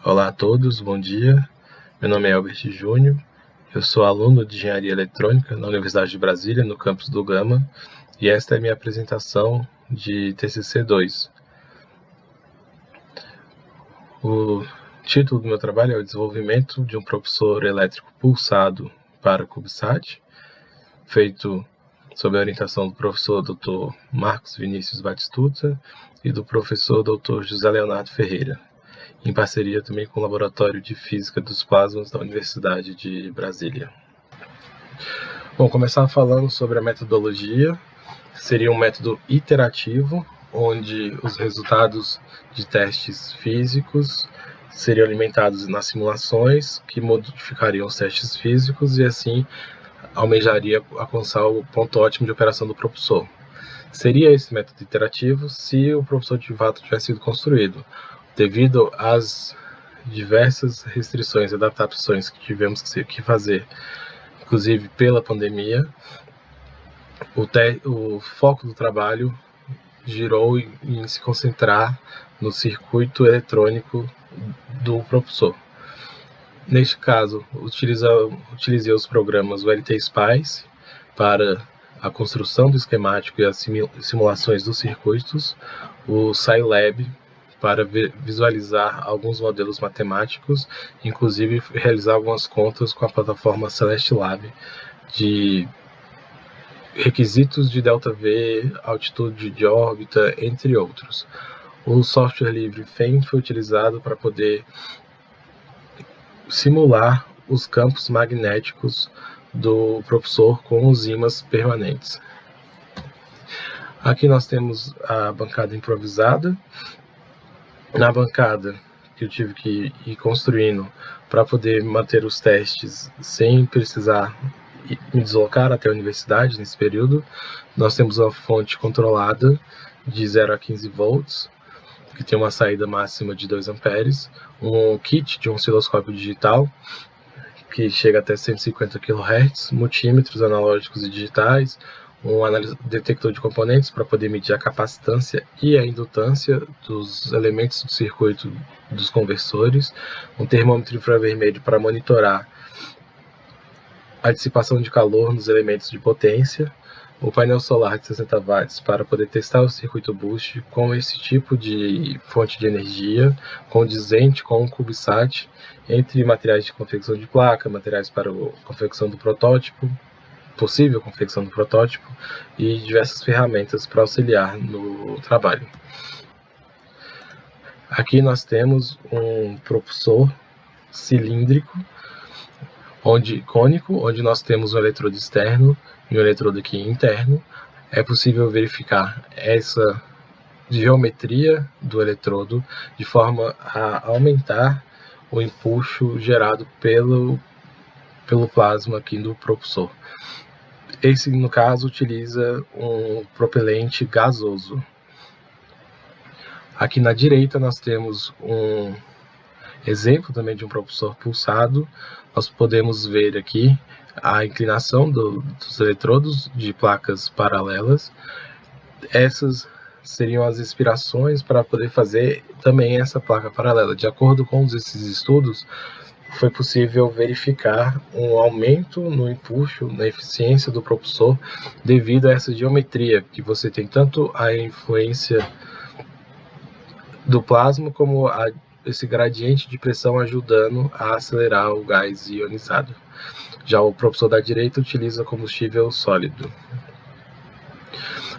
Olá a todos, bom dia. Meu nome é Albert Júnior, eu sou aluno de Engenharia Eletrônica na Universidade de Brasília, no campus do Gama, e esta é a minha apresentação de TCC2. O título do meu trabalho é o desenvolvimento de um propulsor elétrico pulsado para CubeSat, feito sob a orientação do professor Dr. Marcos Vinícius Batistuta e do professor Dr. José Leonardo Ferreira, em parceria também com o Laboratório de Física dos Plasmas da Universidade de Brasília. Bom, começar falando sobre a metodologia. Seria um método iterativo, onde os resultados de testes físicos seriam alimentados nas simulações, que modificariam os testes físicos e assim almejaria alcançar o ponto ótimo de operação do propulsor. Seria esse método iterativo se o propulsor de fato tivesse sido construído. Devido às diversas restrições e adaptações que tivemos que fazer, inclusive pela pandemia, o foco do trabalho girou em se concentrar no circuito eletrônico do propulsor. Neste caso, utilizei os programas VLT Spice para a construção do esquemático e as simulações dos circuitos, o Scilab para visualizar alguns modelos matemáticos, inclusive realizar algumas contas com a plataforma Celestlab de requisitos de ΔV, altitude de órbita, entre outros. O software livre FEM foi utilizado para poder simular os campos magnéticos do propulsor com os ímãs permanentes. Aqui nós temos a bancada improvisada. Na bancada que eu tive que ir construindo para poder manter os testes sem precisar me deslocar até a universidade nesse período, nós temos uma fonte controlada de 0 a 15 volts, que tem uma saída máxima de 2 amperes, um kit de um osciloscópio digital, que chega até 150 kHz, multímetros analógicos e digitais, um detector de componentes para poder medir a capacitância e a indutância dos elementos do circuito dos conversores, um termômetro infravermelho para monitorar a dissipação de calor nos elementos de potência, o painel solar de 60 watts para poder testar o circuito boost com esse tipo de fonte de energia, condizente com o CubeSat, entre materiais de confecção de placa, materiais para a confecção do protótipo, possível confecção do protótipo e diversas ferramentas para auxiliar no trabalho. Aqui nós temos um propulsor cilíndrico, cônico, onde nós temos um eletrodo externo e um eletrodo aqui interno. É possível verificar essa geometria do eletrodo de forma a aumentar o empuxo gerado pelo plasma aqui do propulsor. Esse, no caso, utiliza um propelente gasoso. Aqui na direita nós temos um exemplo também de um propulsor pulsado. Nós podemos ver aqui a inclinação dos eletrodos de placas paralelas. Essas seriam as inspirações para poder fazer também essa placa paralela. De acordo com esses estudos, foi possível verificar um aumento no empuxo, na eficiência do propulsor, devido a essa geometria, que você tem tanto a influência do plasma como esse gradiente de pressão ajudando a acelerar o gás ionizado. Já o propulsor da direita utiliza combustível sólido.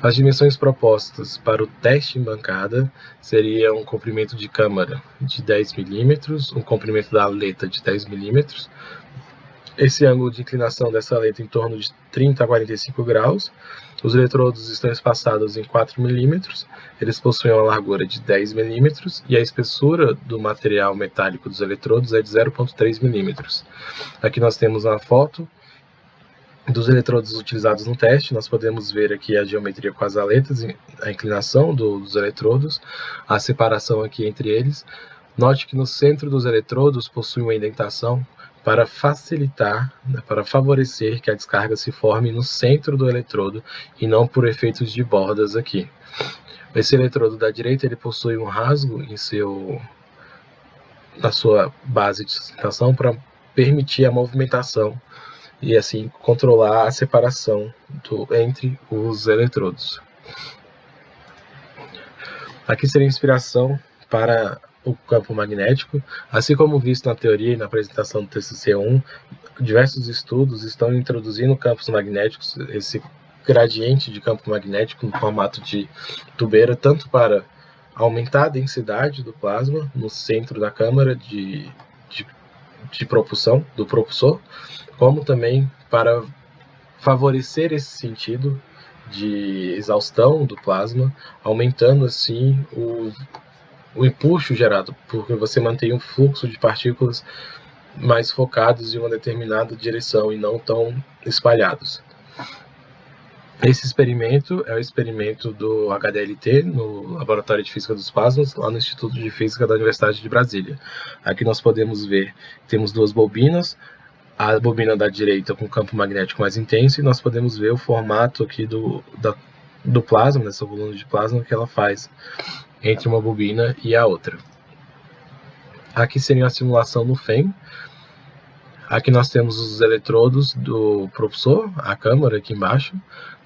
As dimensões propostas para o teste em bancada seria um comprimento de câmara de 10 mm, um comprimento da aleta de 10 mm, esse ângulo de inclinação dessa aleta em torno de 30 a 45 graus, os eletrodos estão espaçados em 4 mm, eles possuem uma largura de 10 mm e a espessura do material metálico dos eletrodos é de 0,3 mm. Aqui nós temos uma foto dos eletrodos utilizados no teste. Nós podemos ver aqui a geometria com as aletas, a inclinação dos eletrodos, a separação aqui entre eles. Note que no centro dos eletrodos possui uma indentação para facilitar, para favorecer que a descarga se forme no centro do eletrodo e não por efeitos de bordas aqui. Esse eletrodo da direita ele possui um rasgo em seu na sua base de sustentação para permitir a movimentação e assim controlar a separação entre os eletrodos. Aqui seria a inspiração para o campo magnético, assim como visto na teoria e na apresentação do TCC1, diversos estudos estão introduzindo campos magnéticos, esse gradiente de campo magnético no formato de tubeira, tanto para aumentar a densidade do plasma no centro da câmara de propulsão do propulsor, como também para favorecer esse sentido de exaustão do plasma, aumentando assim o empuxo gerado, porque você mantém um fluxo de partículas mais focados em uma determinada direção e não tão espalhados. Esse experimento é o experimento do HDLT, no Laboratório de Física dos Plasmas, lá no Instituto de Física da Universidade de Brasília. Aqui nós podemos ver, temos duas bobinas, a bobina da direita com campo magnético mais intenso, e nós podemos ver o formato aqui do plasma, dessa coluna de plasma que ela faz entre uma bobina e a outra. Aqui seria a simulação no FEM. Aqui nós temos os eletrodos do propulsor, a câmara aqui embaixo.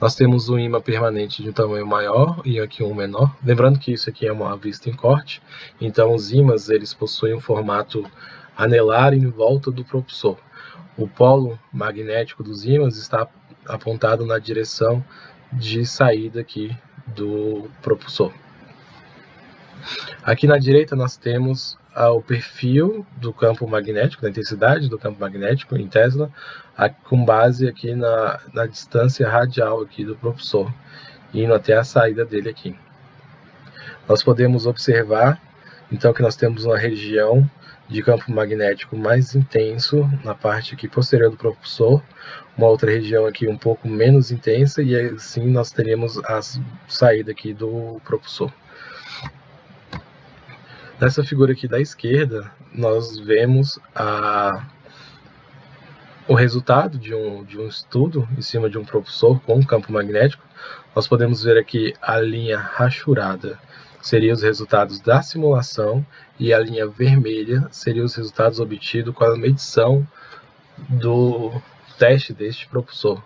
Nós temos um ímã permanente de um tamanho maior e aqui um menor. Lembrando que isso aqui é uma vista em corte, então os ímãs eles possuem um formato anelar em volta do propulsor. O polo magnético dos ímãs está apontado na direção de saída aqui do propulsor. Aqui na direita nós temos o perfil do campo magnético, da intensidade do campo magnético em Tesla, com base aqui na distância radial aqui do propulsor, indo até a saída dele aqui. Nós podemos observar, então, que nós temos uma região de campo magnético mais intenso na parte aqui posterior do propulsor, uma outra região aqui um pouco menos intensa, e assim nós teríamos a saída aqui do propulsor. Nessa figura aqui da esquerda, nós vemos o resultado de um estudo em cima de um propulsor com campo magnético. Nós podemos ver aqui a linha rachurada seriam os resultados da simulação e a linha vermelha seriam os resultados obtidos com a medição do teste deste propulsor.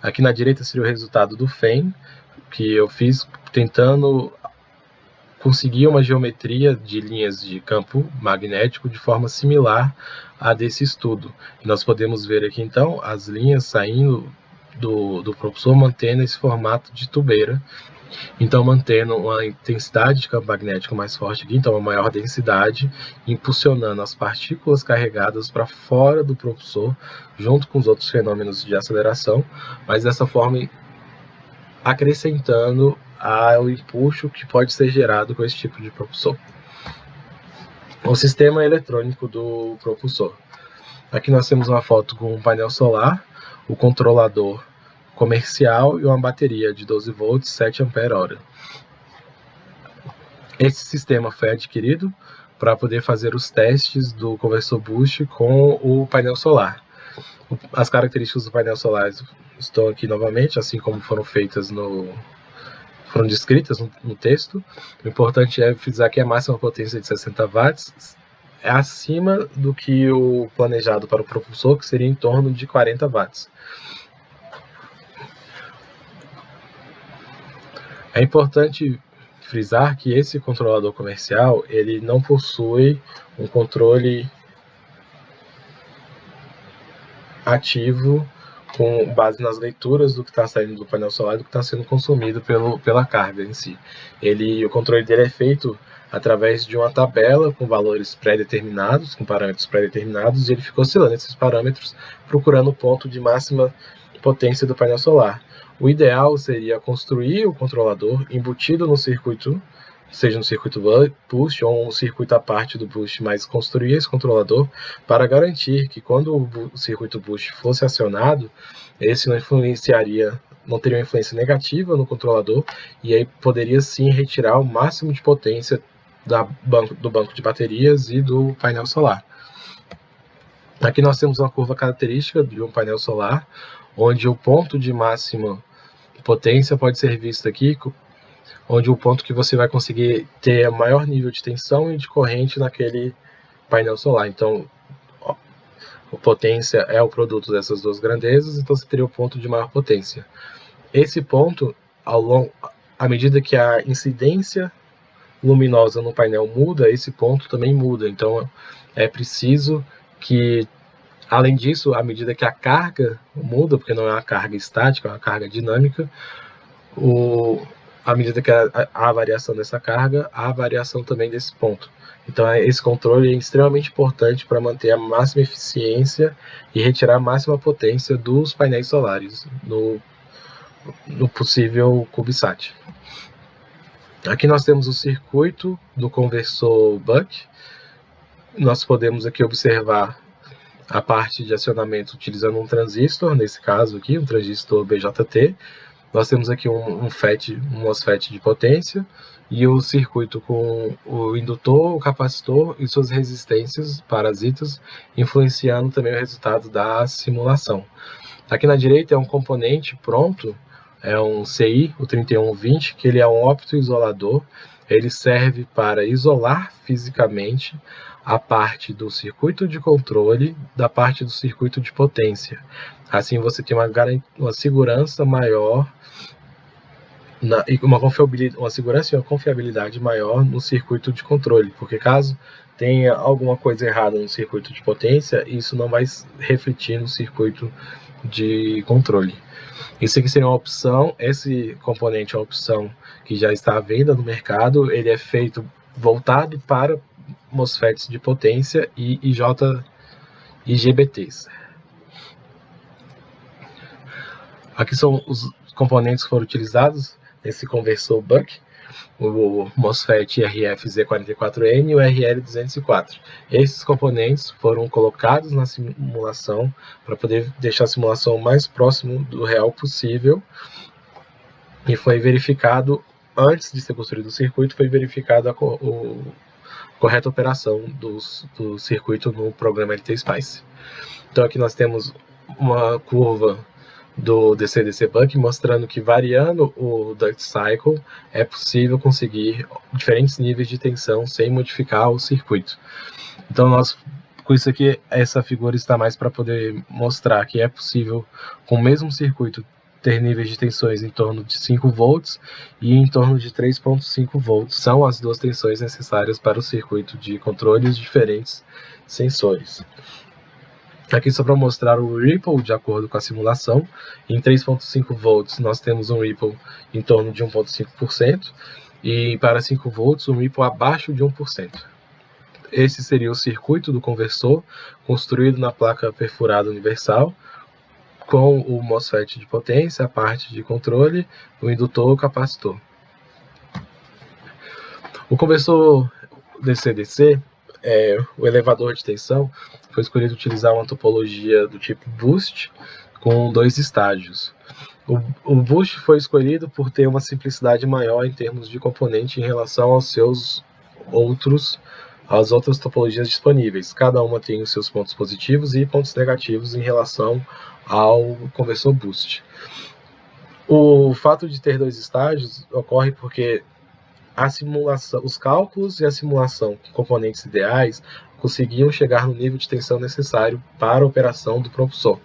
Aqui na direita seria o resultado do FEM, que eu fiz tentando conseguir uma geometria de linhas de campo magnético de forma similar à desse estudo. E nós podemos ver aqui então as linhas saindo do propulsor mantendo esse formato de tubeira, então mantendo uma intensidade de campo magnético mais forte aqui, então uma maior densidade, impulsionando as partículas carregadas para fora do propulsor, junto com os outros fenômenos de aceleração, mas dessa forma acrescentando ao empuxo que pode ser gerado com esse tipo de propulsor. O sistema eletrônico do propulsor. Aqui nós temos uma foto com um painel solar, o controlador comercial e uma bateria de 12 volts, 7 ampere-hora. Esse sistema foi adquirido para poder fazer os testes do conversor boost com o painel solar. As características do painel solar estão aqui novamente, assim como foram descritas no texto. O importante é frisar que a máxima potência de 60 watts é acima do que o planejado para o propulsor, que seria em torno de 40 watts. É importante frisar que esse controlador comercial ele não possui um controle ativo com base nas leituras do que está saindo do painel solar e do que está sendo consumido pela carga em si. O controle dele é feito através de uma tabela com valores pré-determinados, com parâmetros pré-determinados, e ele fica oscilando esses parâmetros, procurando o ponto de máxima potência do painel solar. O ideal seria construir o controlador embutido no circuito, seja no circuito boost ou um circuito à parte do boost, mas construir esse controlador para garantir que quando o circuito boost fosse acionado, esse não teria uma influência negativa no controlador, e aí poderia sim retirar o máximo de potência do banco de baterias e do painel solar. Aqui nós temos uma curva característica de um painel solar, onde o ponto de máxima potência pode ser visto aqui, onde o ponto que você vai conseguir ter maior nível de tensão e de corrente naquele painel solar. Então, a potência é o produto dessas duas grandezas, então você teria o ponto de maior potência. Esse ponto, à medida que a incidência luminosa no painel muda, esse ponto também muda. Então, é preciso que, além disso, à medida que a carga muda, porque não é uma carga estática, é uma carga dinâmica, à medida que há a variação dessa carga, há a variação também desse ponto. Então, esse controle é extremamente importante para manter a máxima eficiência e retirar a máxima potência dos painéis solares no possível CubeSat. Aqui nós temos o circuito do conversor Buck. Nós podemos aqui observar a parte de acionamento utilizando um transistor, nesse caso aqui, um transistor BJT. Nós temos aqui um MOSFET de potência e o circuito com o indutor, o capacitor e suas resistências parasitas, influenciando também o resultado da simulação. Aqui na direita é um componente pronto, é um CI, o 3120, que ele é um optoisolador. Ele serve para isolar fisicamente a parte do circuito de controle da parte do circuito de potência. Assim você tem uma segurança maior e uma segurança e uma confiabilidade maior no circuito de controle, porque caso tenha alguma coisa errada no circuito de potência, isso não vai refletir no circuito de controle. Isso aqui seria uma opção, esse componente é uma opção que já está à venda no mercado, ele é feito voltado para MOSFETs de potência e IGBTs. Aqui são os componentes que foram utilizados nesse conversor Buck, o MOSFET RF-Z44N e o RL204. Esses componentes foram colocados na simulação para poder deixar a simulação o mais próximo do real possível, e foi verificado, antes de ser construído o circuito, foi verificada a correta operação do circuito no programa LTSpice. Então aqui nós temos uma curva do DC-DC Buck mostrando que, variando o duty cycle, é possível conseguir diferentes níveis de tensão sem modificar o circuito. Então com isso aqui, essa figura está mais para poder mostrar que é possível, com o mesmo circuito, ter níveis de tensões em torno de 5 volts e em torno de 3.5 volts. São as duas tensões necessárias para o circuito de controle e os diferentes sensores. Aqui só para mostrar o ripple de acordo com a simulação. Em 3.5 volts nós temos um ripple em torno de 1.5% e para 5 volts um ripple abaixo de 1%. Esse seria o circuito do conversor construído na placa perfurada universal, com o MOSFET de potência, a parte de controle, o indutor e o capacitor. O conversor DC-DC, o elevador de tensão, foi escolhido utilizar uma topologia do tipo boost com 2 estágios. O boost foi escolhido por ter uma simplicidade maior em termos de componente em relação às outras topologias disponíveis. Cada uma tem os seus pontos positivos e pontos negativos em relação ao conversor boost. O fato de ter 2 estágios ocorre porque a simulação, os cálculos e a simulação com componentes ideais conseguiam chegar no nível de tensão necessário para a operação do propulsor.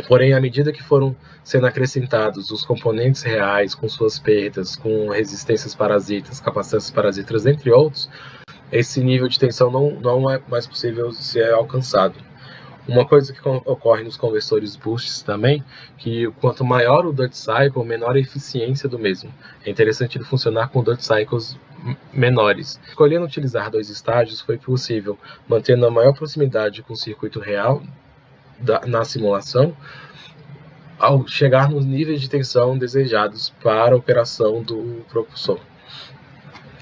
Porém, à medida que foram sendo acrescentados os componentes reais com suas perdas, com resistências parasitas, capacitâncias parasitas, entre outros, esse nível de tensão não é mais possível ser alcançado. Uma coisa que ocorre nos conversores boosts também, que quanto maior o duty cycle, menor a eficiência do mesmo. É interessante ele funcionar com duty cycles menores. Escolhendo utilizar 2 estágios, foi possível, mantendo a maior proximidade com o circuito real na simulação, ao chegar nos níveis de tensão desejados para a operação do propulsor.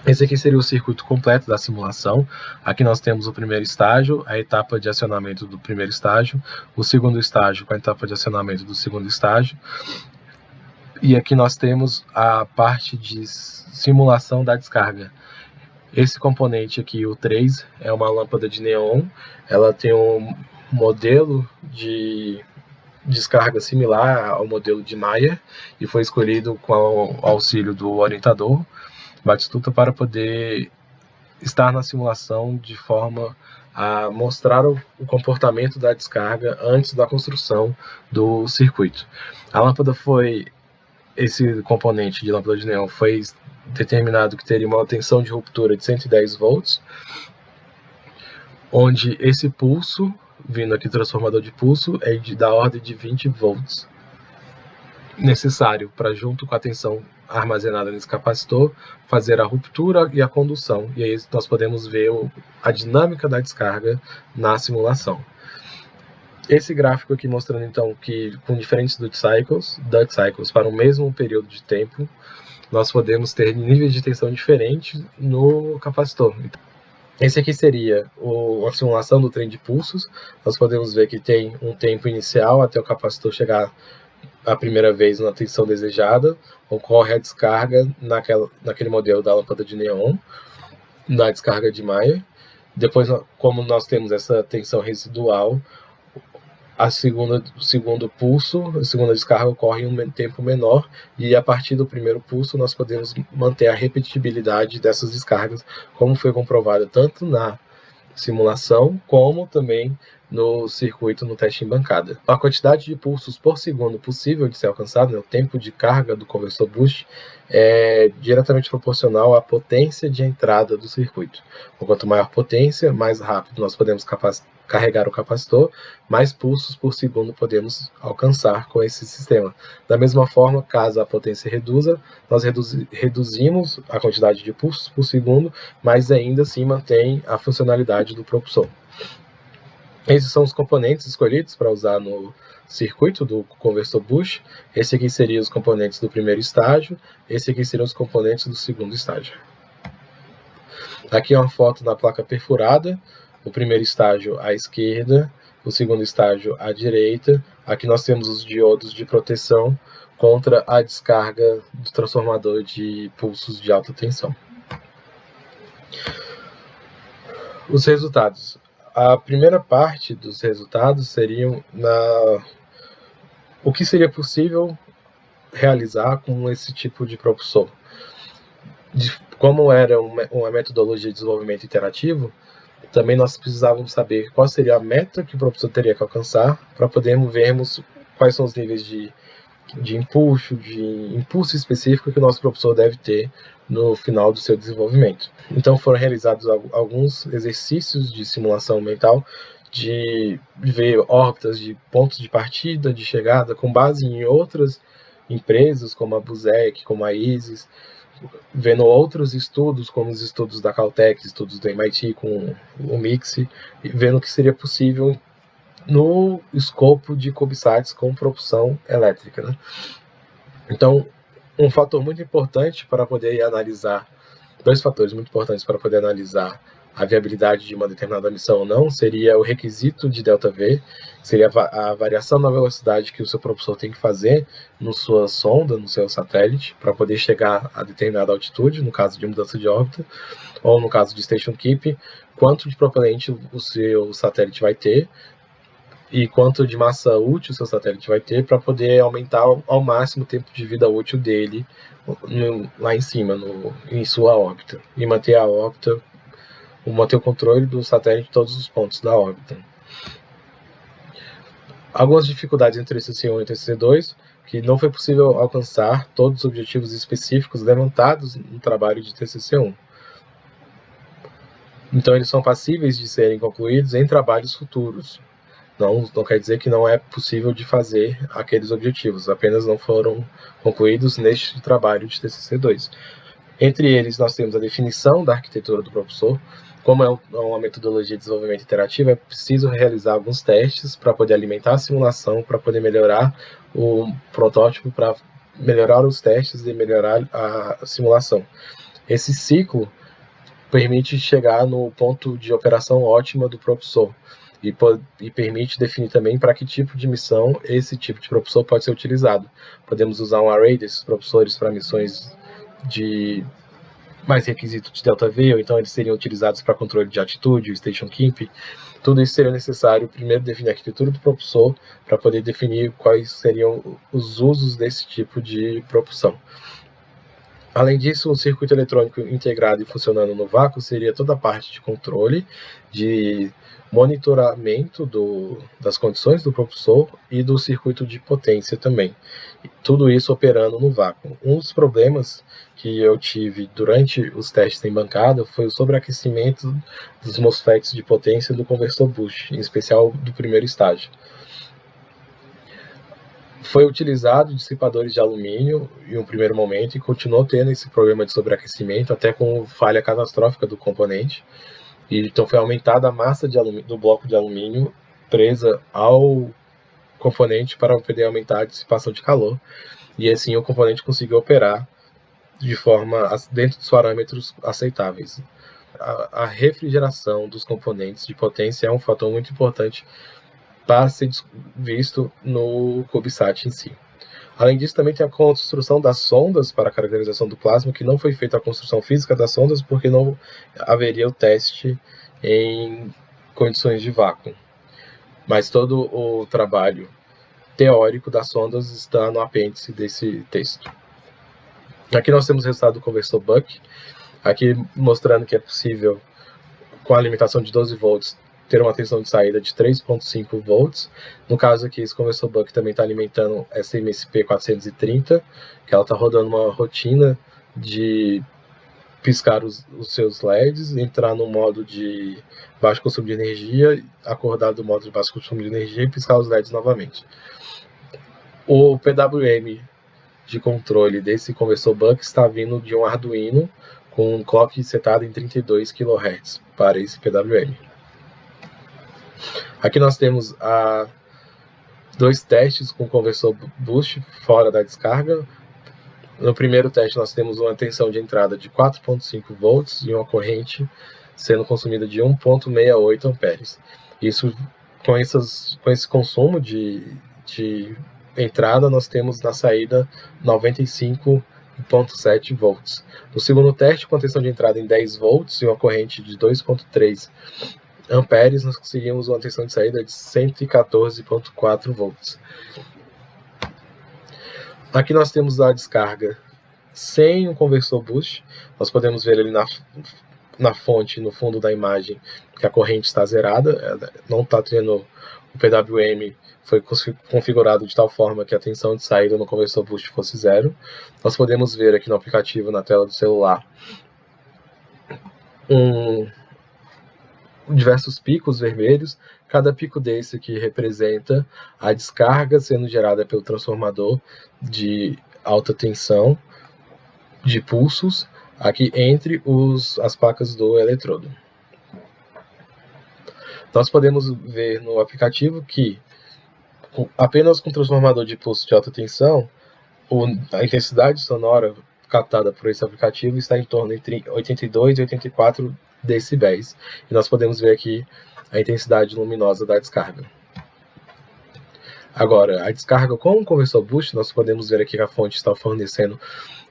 Esse aqui seria o circuito completo da simulação. Aqui nós temos o primeiro estágio, a etapa de acionamento do primeiro estágio, o segundo estágio com a etapa de acionamento do segundo estágio. E aqui nós temos a parte de simulação da descarga. Esse componente aqui, o 3, é uma lâmpada de neon. Ela tem um modelo de descarga similar ao modelo de Meyer e foi escolhido com o auxílio do orientador Batistuta para poder estar na simulação de forma a mostrar o comportamento da descarga antes da construção do circuito. A lâmpada esse componente de lâmpada de neon foi determinado que teria uma tensão de ruptura de 110 volts, onde esse pulso, vindo aqui transformador de pulso, é da ordem de 20 volts, necessário para, junto com a tensão armazenada nesse capacitor, fazer a ruptura e a condução. E aí nós podemos ver a dinâmica da descarga na simulação. Esse gráfico aqui mostrando então que com diferentes duty cycles para o mesmo período de tempo, nós podemos ter níveis de tensão diferentes no capacitor. Esse aqui seria a simulação do trem de pulsos. Nós podemos ver que tem um tempo inicial até o capacitor chegar a primeira vez na tensão desejada, ocorre a descarga naquele modelo da lâmpada de neon, na descarga de Mayer. Depois, como nós temos essa tensão residual, o segundo pulso, a segunda descarga ocorre em um tempo menor, e a partir do primeiro pulso nós podemos manter a repetibilidade dessas descargas, como foi comprovado tanto na simulação como também no circuito, no teste em bancada. A quantidade de pulsos por segundo possível de ser alcançada, o tempo de carga do conversor boost, é diretamente proporcional à potência de entrada do circuito. Quanto maior potência, mais rápido nós podemos carregar o capacitor, mais pulsos por segundo podemos alcançar com esse sistema. Da mesma forma, caso a potência reduza, nós reduzimos a quantidade de pulsos por segundo, mas ainda assim mantém a funcionalidade do propulsor. Esses são os componentes escolhidos para usar no circuito do conversor boost. Esse aqui seriam os componentes do primeiro estágio, esse aqui seriam os componentes do segundo estágio. Aqui é uma foto da placa perfurada, o primeiro estágio à esquerda, o segundo estágio à direita. Aqui nós temos os diodos de proteção contra a descarga do transformador de pulsos de alta tensão. Os resultados. A primeira parte dos resultados seriam o que seria possível realizar com esse tipo de propulsor. Como era uma metodologia de desenvolvimento interativo, também nós precisávamos saber qual seria a meta que o propulsor teria que alcançar para podermos vermos quais são os níveis de impulso específico que o nosso propulsor deve ter no final do seu desenvolvimento. Então foram realizados alguns exercícios de simulação mental, de ver órbitas de pontos de partida, de chegada, com base em outras empresas, como a Busec, como a ISIS, vendo outros estudos, como os estudos da Caltech, estudos do MIT com o MIXI, e vendo o que seria possível no escopo de CubeSats com propulsão elétrica, né? Então, um fator muito importante para poder analisar, dois fatores muito importantes para poder analisar a viabilidade de uma determinada missão ou não, seria o requisito de ΔV, seria a variação na velocidade que o seu propulsor tem que fazer na sua sonda, no seu satélite, para poder chegar a determinada altitude, no caso de mudança de órbita, ou no caso de Station Keep, quanto de propelente o seu satélite vai ter, e quanto de massa útil o seu satélite vai ter para poder aumentar ao máximo o tempo de vida útil dele lá em cima, em sua órbita, e manter a órbita, manter o controle do satélite em todos os pontos da órbita. Algumas dificuldades entre o TCC-1 e o TCC-2, que não foi possível alcançar todos os objetivos específicos levantados no trabalho de TCC-1. Então eles são passíveis de serem concluídos em trabalhos futuros. Não quer dizer que não é possível de fazer aqueles objetivos, apenas não foram concluídos neste trabalho de TCC-2. Entre eles, nós temos a definição da arquitetura do propulsor. Como é uma metodologia de desenvolvimento interativo, é preciso realizar alguns testes para poder alimentar a simulação, para poder melhorar o protótipo, para melhorar os testes e melhorar a simulação. Esse ciclo permite chegar no ponto de operação ótima do propulsor e permite definir também para que tipo de missão esse tipo de propulsor pode ser utilizado. Podemos usar um array desses propulsores para missões de mais requisito de ΔV, ou então eles seriam utilizados para controle de altitude, o Station Keep. Tudo isso seria necessário primeiro definir a arquitetura do propulsor para poder definir quais seriam os usos desse tipo de propulsão. Além disso, um circuito eletrônico integrado e funcionando no vácuo seria toda a parte de controle, de monitoramento das condições do propulsor e do circuito de potência também. Tudo isso operando no vácuo. Um dos problemas que eu tive durante os testes em bancada foi o sobreaquecimento dos MOSFETs de potência do conversor boost, em especial do primeiro estágio. Foi utilizado dissipadores de alumínio em um primeiro momento e continuou tendo esse problema de sobreaquecimento, até com falha catastrófica do componente. E então foi aumentada a massa do bloco de alumínio presa ao componente para poder aumentar a dissipação de calor. E assim o componente conseguiu operar de forma dentro dos parâmetros aceitáveis. A refrigeração dos componentes de potência é um fator muito importante para ser visto no CubeSat em si. Além disso, também tem a construção das sondas para a caracterização do plasma, que não foi feita a construção física das sondas porque não haveria o teste em condições de vácuo. Mas todo o trabalho teórico das sondas está no apêndice desse texto. Aqui nós temos o resultado do conversor Buck, aqui mostrando que é possível, com a limitação de 12 volts, ter uma tensão de saída de 3.5 volts. No caso aqui, esse conversor Buck também está alimentando essa MSP 430, que ela está rodando uma rotina de piscar os seus LEDs, entrar no modo de baixo consumo de energia, acordar do modo de baixo consumo de energia e piscar os LEDs novamente. O PWM de controle desse conversor Buck está vindo de um Arduino com um clock setado em 32 kHz para esse PWM. Aqui nós temos dois testes com conversor boost fora da descarga. No primeiro teste nós temos uma tensão de entrada de 4.5 volts e uma corrente sendo consumida de 1.68 amperes. Isso, com esse consumo de entrada, nós temos na saída 95.7 volts. No segundo teste, com tensão de entrada em 10 volts e uma corrente de 2.3 amperes, nós conseguimos uma tensão de saída de 114.4 volts. Aqui nós temos a descarga sem um conversor boost. Nós podemos ver ali na fonte, no fundo da imagem, que a corrente está zerada, não está tendo o PWM, foi configurado de tal forma que a tensão de saída no conversor boost fosse zero. Nós podemos ver aqui no aplicativo, na tela do celular, diversos picos vermelhos. Cada pico desse aqui representa a descarga sendo gerada pelo transformador de alta tensão de pulsos aqui entre as placas do eletrodo. Nós podemos ver no aplicativo que apenas com o transformador de pulso de alta tensão, a intensidade sonora captada por esse aplicativo está em torno entre 82 e 84 decibéis. E nós podemos ver aqui a intensidade luminosa da descarga. Agora, a descarga com o conversor boost, nós podemos ver aqui que a fonte está fornecendo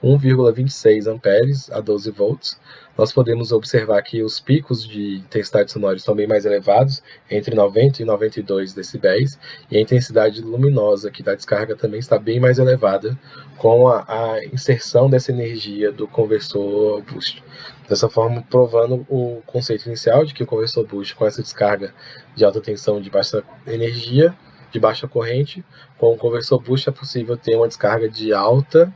1,26 amperes a 12 volts. Nós podemos observar que os picos de intensidade sonora estão bem mais elevados, entre 90 e 92 decibéis, e a intensidade luminosa aqui da descarga também está bem mais elevada com a inserção dessa energia do conversor boost. Dessa forma, provando o conceito inicial de que o conversor boost, com essa descarga de alta tensão de baixa energia, de baixa corrente, com o conversor boost é possível ter uma descarga de alta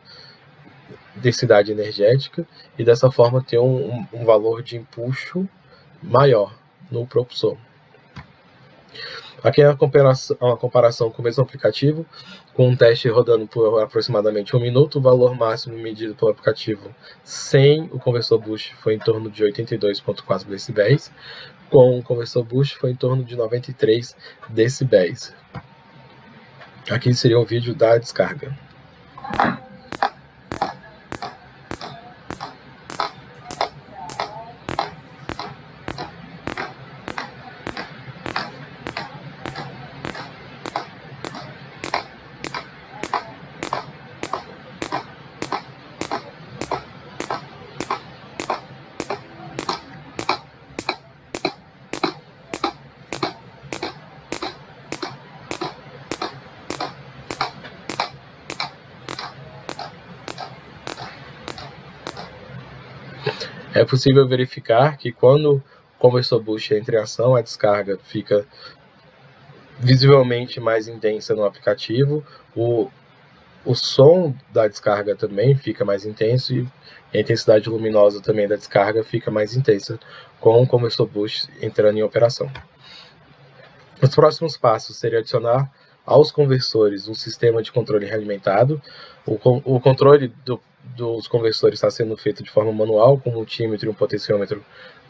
densidade energética e dessa forma ter um valor de empuxo maior no propulsor. Aqui é uma comparação com o mesmo aplicativo, com um teste rodando por aproximadamente 1 minuto. O valor máximo medido pelo aplicativo sem o conversor boost foi em torno de 82.4 decibéis, com o conversor boost foi em torno de 93 decibéis. Aqui seria o vídeo da descarga. É possível verificar que quando o conversor boost entra em ação, a descarga fica visivelmente mais intensa no aplicativo, o som da descarga também fica mais intenso e a intensidade luminosa também da descarga fica mais intensa com o conversor boost entrando em operação. Os próximos passos seriam adicionar aos conversores um sistema de controle realimentado. O controle dos conversores está sendo feito de forma manual, com um multímetro e um potenciômetro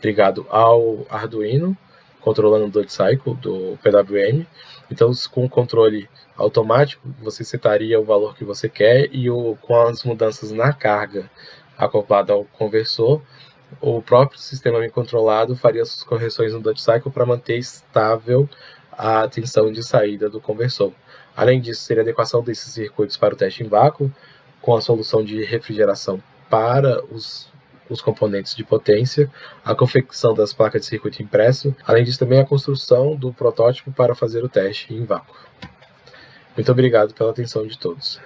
ligado ao Arduino, controlando o Duty Cycle do PWM. Então, com o controle automático, você setaria o valor que você quer e com as mudanças na carga acoplada ao conversor, o próprio sistema bem controlado faria suas correções no Duty Cycle para manter estável a tensão de saída do conversor. Além disso, seria a adequação desses circuitos para o teste em vácuo, com a solução de refrigeração para os componentes de potência, a confecção das placas de circuito impresso, além disso também a construção do protótipo para fazer o teste em vácuo. Muito obrigado pela atenção de todos.